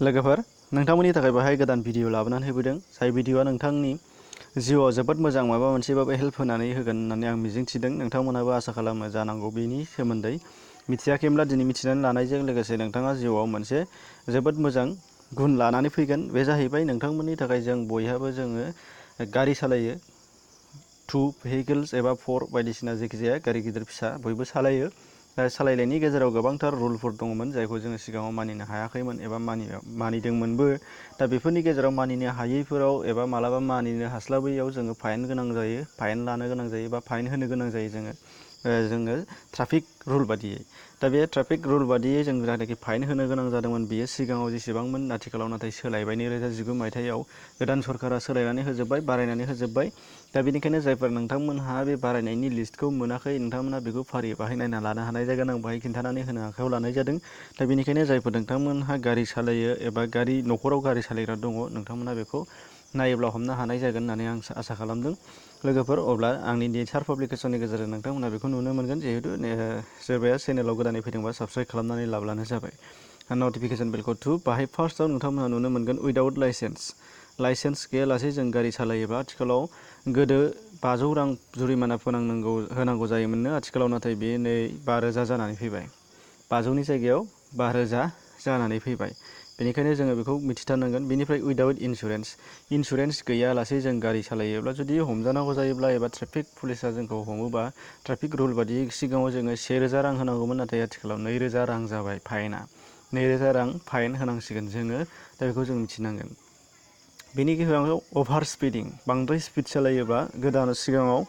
लोगोफोर नोंथांमोननि थाखाय बाहाय गोदान भिडिअ लाबोनानै होफैदों जाय भिडिअआ नोंथांनि जिउआव जोबोद मोजां माबा मोनसेबाबो हेल्प होनानै होगोन होननानै आं मिजिंथिदों नोंथांमोनाबो आसा खालामो जानांगौ बेनि सोमोन्दै मिथियाखैब्ला दिनै मिथिनानै लानायजों लोगोसे नोंथाङा जिउआव मोनसे जोबोद मोजां गुन लानानै फैगोन बे जाहैबाय नोंथांमोननि थाखाय जों बयहाबो जोङो गारि सालायो 2 भेहिकल्स एबा 4 बायदिसिना जायखिजाया गारि गिदिर फिसा बयबो सालायो सालायनायनि गेजेराव गोबांथार रुलफोर दङमोन जायखौ जोङो सिगाङाव मानिनो हायाखैमोन एबा मानिदोंमोनबो दा बेफोरनि गेजेराव मानिनो हायैफोराव एबा मालाबा मानिनो हास्लाबैयाव जोङो फाइन गोनां जायो फाइन लानो गोनां जायो बा फाइन होनो गोनां जायो जोङो ट्राफिक रुल बादियै दा बे ट्राफिक रुल बादियै जों जायनाखि फाइन होनो गोनां जादोंमोन बेयो सिगाङाव जेसेबांमोन आथिखालाव नाथाय सोलायबाय 2019 मायथाइयाव गोदान सरकारा सोलायनानै होजोबबाय बारायनानै होजोबबाय दा बेनिखायनो जायफोर नोंथांमोनहा बे बारायनायनि लिस्टखौ मोनाखै नोंथांमोनहा बेखौ फारि बाहाय नायना लानो हानाय जागोन आं बाहाय खिन्थानानै होनो आखायाव लानाय जादों दा बेनिखायनो जायफोर नोंथांमोनहा गारि सालायो एबा न'खराव गारि सालायग्रा दङ नोंथांमोनहा बेखौ नायोब्ला हमनो हानाय जागोन होननानै आं आसा खालामदों लोगोफोर अब्ला आंनि नेचार पाब्लिकेसननि गेजेरजों नोंथांमोनहा बेखौ नुनो मोनगोन जिहेतु सोरबाया चेनेलाव गोदानै फैदोंबा साबस्क्राइब खालामनानै लाब्लानो जाबाय नटिफिकेसन बेलखौ बाहाय फार्स्टआव नोंथांमोनहा नुनो मोनगोन उइदाउट लाइसेन्स गैयालासे जों गारि सालायोबा आथिखालाव गोदो 500 रां जुरिमाना होनांगौ जायोमोननो आथिखालाव नाथाय बे नै 5,000 जानानै फैबाय 500नि जायगायाव 5,000 जानानै फैबाय बेनिखायनो जोङो बेखौ मिथिथारनांगोन बेनिफ्राय उइदाउट इन्सुरेन्स गैयालासे जों गारि सालायोब्ला जुदि हमजानांगौ जायोब्ला एबा ट्राफिक पुलिसा जोंखौ हमोबा ट्राफिक रुल बादि सिगाङाव जोङो 1,000 रां होनांगौमोन नाथाय आथिखालाव 2,000 रां जाबाय फाइनआ 2,000 रां फाइन होनांसिगोन जोङो दा बेखौ जों मिथिनांगोन बेनि गेजेराव अभार स्पिडिं बांद्राय स्पिड सालायोबा सिगाङाव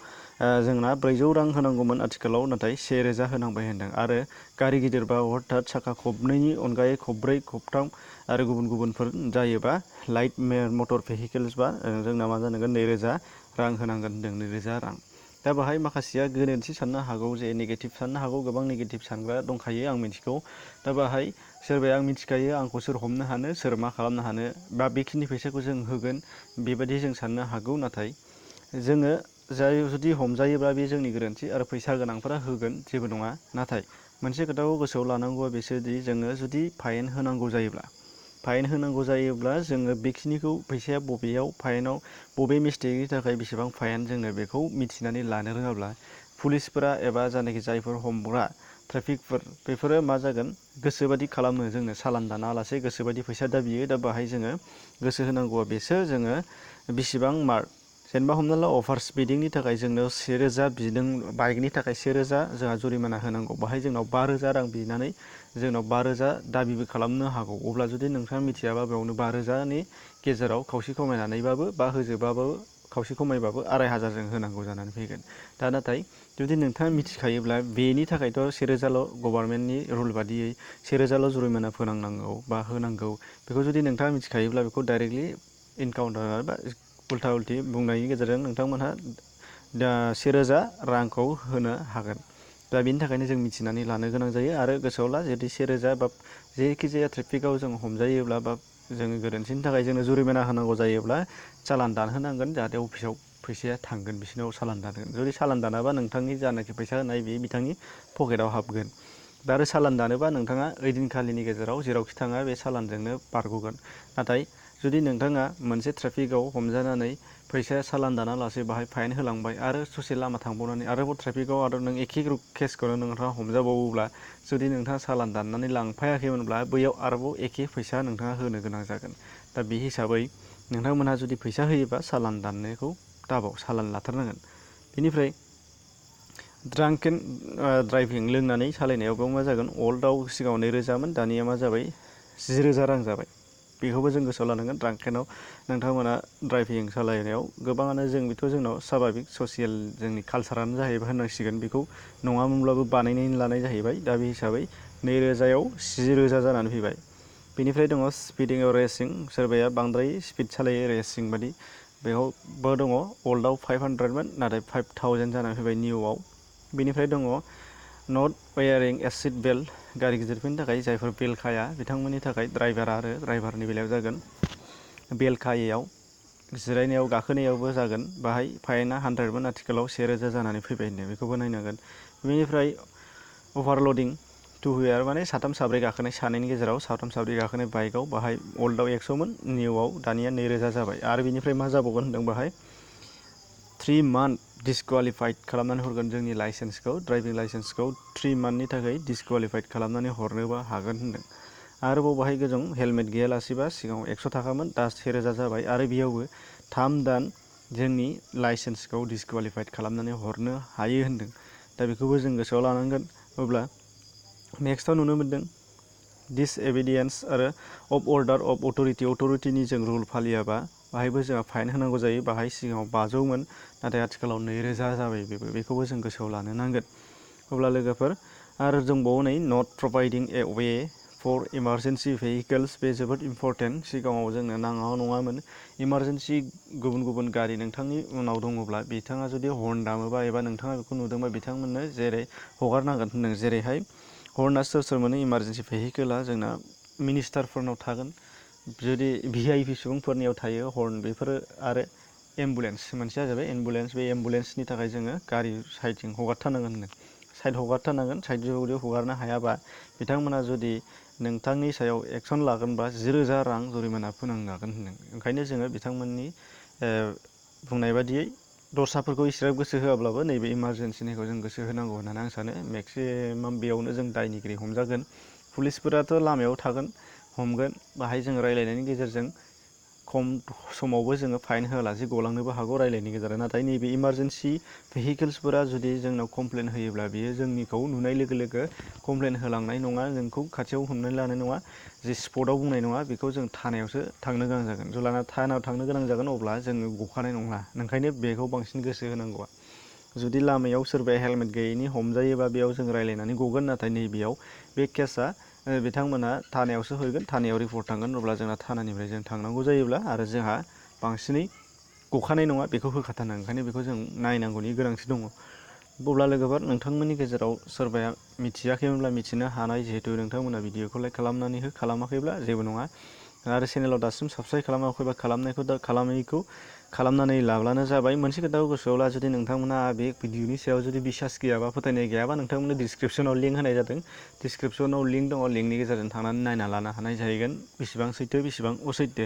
जोंना 400 रां होनांगौमोन आथिखालाव नाथाय 1,000 होनांबाय होनदों आरो गारि गिदिरबा हथात साखा खबनैनि अनगायै खबब्रै खबथाम आरो गुबुनफोर जायोबा लाइट मटर भेहिकेल्स बा जोंना मा जानांगोन 2,000 रां होनांगोन होनदों 2,000 रां दा बाहाय माखासेया गोरोन्थि साननो हागौ जे नेगेटिभ साननो हागौ गोबां नेगेटिभ सानग्रा दंखायो आं मिथिगौ दा बाहाय सोरबाया आं मिथिखायो आंखौ सोर हमनो हानो सोर मा खालामनो हानो बा बेखिनि फैसाखौ जों होगोन बेबायदि जों साननो हागौ नाथाय जोङो जुदि हमजायोब्ला बे जोंनि गोरोन्थि आरो फैसा गोनांफोरा होगोन जेबो नङा नाथाय मोनसे खोथाखौ गोसोआव लानांगौआ बिसोरदि जोङो जुदि फाइन होनांगौ जायोब्ला जोङो बेखिनिखौ फैसाया बबे मिस्टेकनि थाखाय बेसेबां फाइन जोंनो बेखौ मिथिनानै लानो रोङाब्ला पुलिसफोरा एबा जायनाखि जायफोर हमग्रा ट्राफिकफोर बेफोरो मा जागोन गोसोबादि खालामो जोंनो सालान दानालासे गोसोबादि फैसा दाबियो दा बाहाय जोङो गोसो होनांगौआ बेसो जोङो बेसेबां मार्क जेनेबा हमना ला अभार स्पिडिंनि थाखाय जोंनो 1,000 बिदों बाइकनि थाखाय 1,000 जोंहा जुरिमाना होनांगौ बाहाय जोंनाव 5,000 रां बिनानै जोंनाव 5,000 दाबिबो खालामनो हागौ अब्ला जुदि नोंथाङा मिथियाबा बेयावनो 5,000नि गेजेराव खावसे खमायनानैबाबो बा होजोबाबो खावसे खमायबाबो 2,500 जों होनांगौ जानानै फैगोन दा नाथाय जुदि नोंथाङा मिथिखायोब्ला बेनि थाखायथ' 1,000ल' गभर्नमेन्टनि रुल बादियै 1,000ल' जुरिमाना फोनांनांगौ बा होनांगौ बेखौ जुदि नोंथाङा मिथिखायोब्ला बेखौ डाइरेक्टलि इनकाउन्टार बा उल्था बुंनायनि गेजेरजों नोंथांमोनहा 1,000 रांखौ होनो हागोन दा बेनि थाखायनो जों मिथिनानै लानो गोनां जायो आरो गोसोआव ला जुदि 1,000 बा जेखिजाया ट्रेफिकआव जों हमजायोब्ला बा जोङो गोरोन्थिनि थाखाय जोंनो जुरिमाना होनांगौ जायोब्ला चालान दानहोनांगोन जाहाथे अफिसाव फैसाया थांगोन बिसोरनाव चालान दानगोन जुदि चालान दानाबा नोंथांनि जानाखि फैसा होनाय बे बिथांनि पकेटाव हाबगोन दा आरो चालान दानोबा नोंथाङा ओइदिनखालिनि गेजेराव जेरावखि थाङा बे चालानजोंनो बारग'गोन नाथाय जुदि नोंथाङा मोनसे ट्रेफिकआव हमजानानै फैसाया चालान दानालासे बाहाय फाइन होलांबाय आरो ससे लामा थांबावनानै आरोबाव ट्रेफिकआव आरो नों एखे केसखौनो नोंथाङा हमजाबावोब्ला जुदि नोंथाङा चालान दाननानै लांफायाखैमोनब्ला बैयाव आरोबाव एखे फैसा नोंथाङा होनो गोनां जागोन दा बे हिसाबै नोंथांमोनहा जुदि फैसा होयोबा चालान दाननायखौ दाबाव चालान लाथारनांगोन बेनिफ्राय ड्रांकेन ड्राइभिं लोंनानै सालायनायाव बेयाव मा जागोन अल्डआव सिगाङाव 2,000मोन दानिया मा जाबाय 10,000 रां जाबाय बेखौबो जों गोसोआव लानांगोन ड्रांकेनाव नोंथांमोना ड्राइभिं सालायनायाव गोबाङानो जोंनाव स्वाभाबिक ससियेल जोंनि कालसारानो जाहैबाय होननांसिगोन बेखौ नङामोनब्लाबो बानायनानै लानाय जाहैबाय दा बे हिसाबै 2,000आव 10,000 जानानै फैबाय बेनिफ्राय दङ स्पिडिंआव रेसिं सोरबाया बांद्राय स्पिड सालायो रेसिं बादि बेयावबो दङ अल्डआव 500मोन नाथाय 5,000 जानानै फैबाय निउआव बेनिफ्राय दङ नट वेयारिं ए सिट बेल्ट गारि गिदिरफोरनि थाखाय जायफोर बेल्ट खाया बिथांमोननि थाखाय ड्राइभारनि बेलायाव जागोन बेल्ट खायैयाव जिरायनायाव गाखोनायावबो जागोन बाहाय फाइनआ 100मोन आथिखालाव 1,000 जानानै फैबाय होनदों बेखौबो नायनांगोन बेनिफ्राय अभारलडिं टु हुइलार माने साथाम साब्रै गाखोनाय, सानैनि गेजेराव साथाम साब्रै गाखोनाय बाइकआव बाहाय अल्डआव 100मोन, निउआव दानिया 2000 जाबाय। आरो बिनिफ्राय मा जाबावगोन होनदों बाहाय 3 मान्थ डिसक्वालिफाइड खालामनानै हरगोन जोंनि लाइसेन्सखौ, ड्राइभिं लाइसेन्सखौ 3 मान्थनि थाखाय डिसक्वालिफाइड खालामनानै हरनोबो हागोन होनदों। आरोबाव बाहाय गोजों हेलमेट गैयालासेबा सिगाङाव 100 थाखामोन, दा 1000 जाबाय। आरो बेयावबो 3 दान जोंनि लाइसेन्सखौ डिसक्वालिफाइड खालामनानै हरनो हायो होनदों। दा बेखौबो जों गोसोआव लानांगोन। अब्ला नेक्स्टआव नुनो मोनदों डिसएबिडियेन्स आरो अफ अर्डार अफ अथरिटिनि जों रुल फालियाबा बाहायबो जोंहा फाइन होनांगौ जायो। बाहाय सिगाङाव 500मोन, नाथाय आथिखालाव 2000 जाबाय। बेखौबो जों गोसोआव लानो नांगोन। अब्ला लोगोफोर आरो दंबावो नै नट प्रभाइडिं ए वे फर इमारजेन्सि भेहिकल्स, बे जोबोद इम्परटेन्ट। सिगाङाव जोंनो नाङा नङामोन इमारजेन्सि गुबुन गुबुन गारि नोंथांनि उनाव दङब्ला बिथाङा जुदि हर्न दामोबा एबा नोंथाङा बेखौ नुदोंबा बिथांमोननो जेरै हगारनांगोन होनदों। जेरैहाय हर्नआ सोर मोनो इमारजेन्सि भेहिकला जोंना मिनिस्टारफोरनाव थागोन, जुदि भिआइपि सुबुंफोरनियाव थायो हर्न बेफोरो, आरो एम्बुलेन्स मोनसेया जाबाय एम्बुलेन्स। बे एम्बुलेन्सनि थाखाय जोङो गारि साइडजों हगारथारनांगोन होनदों। साइड हगारथारनांगोन। साइड जुदि हगारनो हायाबा बिथांमोना जुदि नोंथांनि सायाव एक्सन लागोनबा 10,000 रां जुरिमाना फोनांजागोन होनदों। ओंखायनो जोङो बिथांमोननि बुंनाय बादियै दस्राफोरखौ इसिग्राब गोसो होआब्लाबो नैबे इमारजेन्सिनिखौ जों गोसो होनांगौ होननानै आं सानो। मेक्सिमाम बेयावनो जों दायनिगिरि हमजागोन। पुलिसफोराथ' लामायाव थागोन, हमगोन। बाहाय जों रायलायनायनि गेजेरजों खम समावबो जोङो फाइन होआलासे गलांनोबो हागौ रायलायनायनि गेजेरजों। नाथाय नैबे इमारजेन्सि भेहिकल्सफोरा जुदि जोंनाव कमप्लेन होयोब्ला बियो जोंनिखौ नुनाय लोगो लोगो कमप्लेन होलांनाय नङा, जोंखौ खाथियाव हमनानै लानाय नङा, जि स्पटआव बुंनाय नङा, बेखौ जों थानायावसो थांनो गोनां जागोन। जेब्ला थानायाव थांनो गोनां जागोन अब्ला जोङो गखानाय नंला। ओंखायनो बेखौ बांसिन गोसो होनांगौआ। जुदि लामायाव सोरबाया हेलमेट गैयैनि हमजायोबा बेयाव जों रायलायनानै गगोन। नाथाय नैबेयाव बे केसा बिथांमोना थानायावसो हैगोन, थानायाव रिपर्ट थांगोन। अब्ला जोंना थानानिफ्राय जों थांनांगौ जायोब्ला आरो जोंहा बांसिनै गखानाय नङा, बेखौ होखाथारनांगोन। ओंखायनो बेखौ जों नायनांगौनि गोनांथि दङ। अब्ला लोगोफोर नोंथांमोननि गेजेराव सोरबाया मिथियाखैमोनब्ला मिथिनो हानाय, जिहेतु नोंथांमोना भिडिअखौ लाइक खालामनानै खालामाखैब्ला जेबो नङा। आरो चेनेलाव दासिम साबस्क्राइब खालामाखैबा खालामनानै लाब्लानो जाबाय। मोनसे खोथाखौ गोसोआव ला, जुदि नोंथांमोना बे भिडिअनि सायाव जुदि बिसास गैयाबा, फोथायनाय गैयाबा, नोंथांमोननो डिसक्रिपसनाव लिंक होनाय जादों। डिसक्रिपसनाव लिंक दङ, लिंकनि गेजेरजों थांनानै नायना लानो हानाय जाहैगोन बेसेबां सैथो बेसेबां असैथो।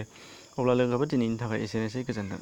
अब्ला लोगोफोर दिनैनि थाखाय एसेनोसै, गोजोन्थों।